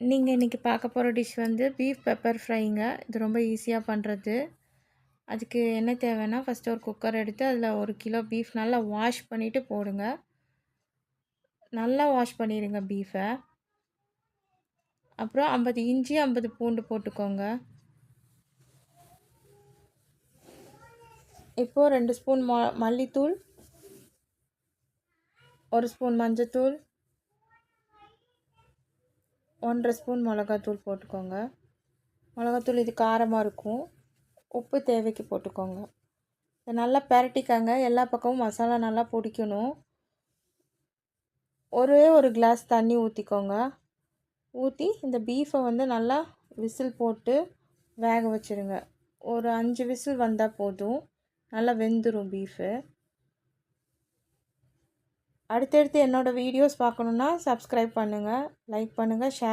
நீங்கள் இன்றைக்கி பார்க்க போகிற டிஷ் வந்து பீஃப் பெப்பர் ஃப்ரைங்க. இது ரொம்ப ஈஸியாக பண்ணுறது. அதுக்கு என்ன தேவைன்னா, ஃபஸ்ட்டு ஒரு குக்கர் எடுத்து அதில் 1 கிலோ பீஃப் நல்லா வாஷ் பண்ணிவிட்டு போடுங்க. நல்லா வாஷ் பண்ணிடுங்க பீஃபை. அப்புறம் 50 இஞ்சி 50 பூண்டு போட்டுக்கோங்க. இப்போது 2 ஸ்பூன் மல்லித்தூள், 1 ஸ்பூன் மஞ்சத்தூள், 1.5 ஸ்பூன் மிளகாத்தூள் போட்டுக்கோங்க. மிளகாத்தூள் இது காரமாக இருக்கும். உப்பு தேவைக்கு போட்டுக்கோங்க. இதை நல்லா பெரட்டிக்கங்க. எல்லா பக்கமும் மசாலா நல்லா பிடிக்கணும். ஒரே ஒரு கிளாஸ் தண்ணி ஊற்றிக்கோங்க. ஊற்றி இந்த பீஃபை வந்து நல்லா விசில் போட்டு வேக வச்சுருங்க. ஒரு 5 விசில் வந்தால் போதும். நல்லா வெந்துடும் பீஃபு. அடுத்தடுத்து என்னோடய வீடியோஸ் பார்க்கணுன்னா சப்ஸ்கிரைப் பண்ணுங்கள், லைக் பண்ணுங்கள், ஷேர்